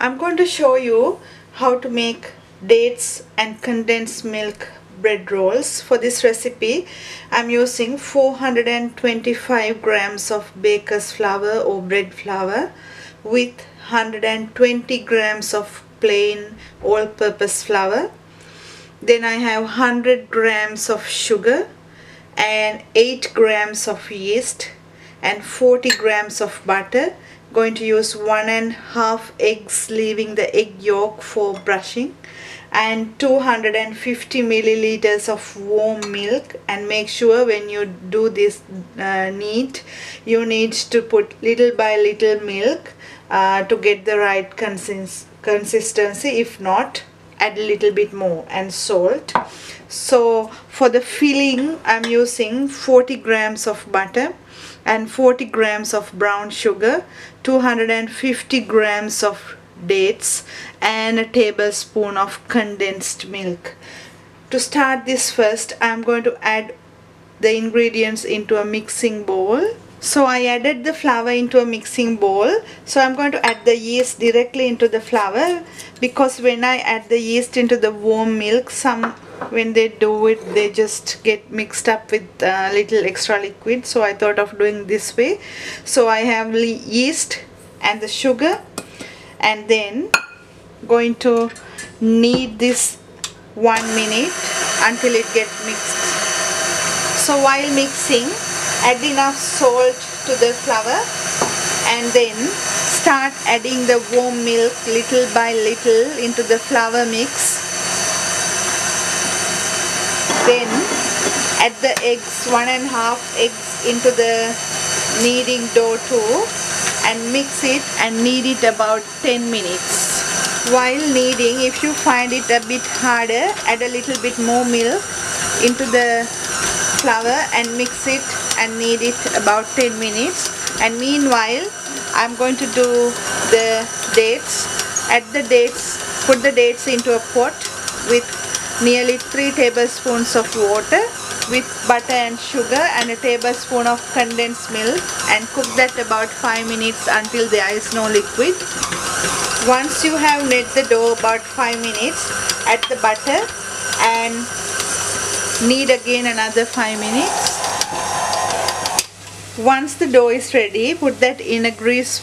I'm going to show you how to make dates and condensed milk bread rolls. For this recipe I'm using 425 grams of baker's flour or bread flour with 120 grams of plain all-purpose flour. Then I have 100 grams of sugar and 8 grams of yeast and 40 grams of butter. Going to use 1.5 eggs, leaving the egg yolk for brushing, and 250 milliliters of warm milk. And make sure when you do this you need to put little by little milk to get the right consistency. If not, add a little bit more, and salt. So for the filling I'm using 40 grams of butter and 40 grams of brown sugar, 250 grams of dates, and a tablespoon of condensed milk. To start this, first I'm going to add the ingredients into a mixing bowl. So I added the flour into a mixing bowl. So I'm going to add the yeast directly into the flour, because when I add the yeast into the warm milk, when they do it, they just get mixed up with a little extra liquid. So I thought of doing this way. So I have yeast and the sugar, and then going to knead this 1 minute until it gets mixed. So while mixing, add enough salt to the flour, and then start adding the warm milk little by little into the flour mix. Then add the eggs, 1.5 eggs into the kneading dough too, and mix it and knead it about 10 minutes. While kneading, if you find it a bit harder, add a little bit more milk into the flour and mix it and knead it about 10 minutes. And meanwhile I'm going to do the dates. Put the dates into a pot with nearly 3 tablespoons of water with butter and sugar and a tablespoon of condensed milk, and cook that about 5 minutes until there is no liquid. Once you have kneaded the dough about 5 minutes, add the butter and knead again another 5 minutes. Once the dough is ready, put that in a grease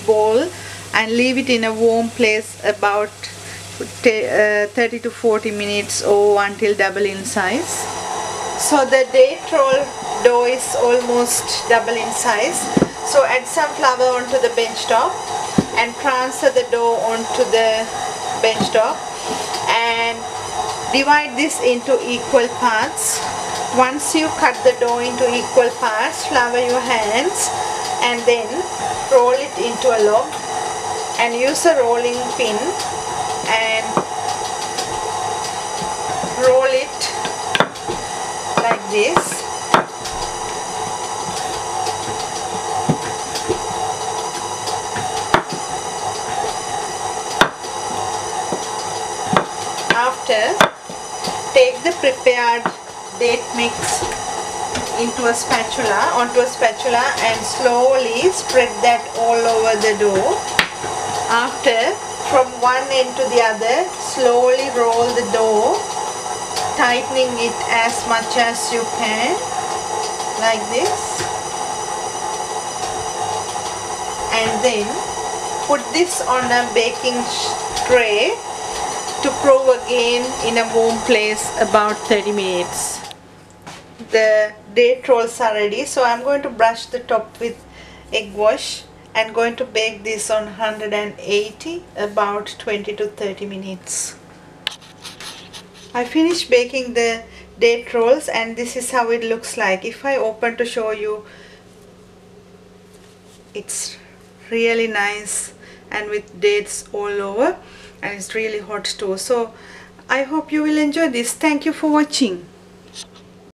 bowl and leave it in a warm place about 30 to 40 minutes or until double in size. So the date roll dough is almost double in size. So add some flour onto the bench top and transfer the dough onto the bench top and divide this into equal parts. Once you cut the dough into equal parts, flour your hands and then roll it into a log, and use a rolling pin and roll it like this. After, take the prepared date mix onto a spatula and slowly spread that all over the dough. After, from one end to the other, slowly roll the dough, tightening it as much as you can, like this. And then put this on a baking tray to prove again in a warm place about 30 minutes. The date rolls are ready, so I'm going to brush the top with egg wash and going to bake this on 180 about 20 to 30 minutes. I finished baking the date rolls and this is how it looks like. If I open to show you, it's really nice and with dates all over, and it's really hot too. So I hope you will enjoy this. Thank you for watching.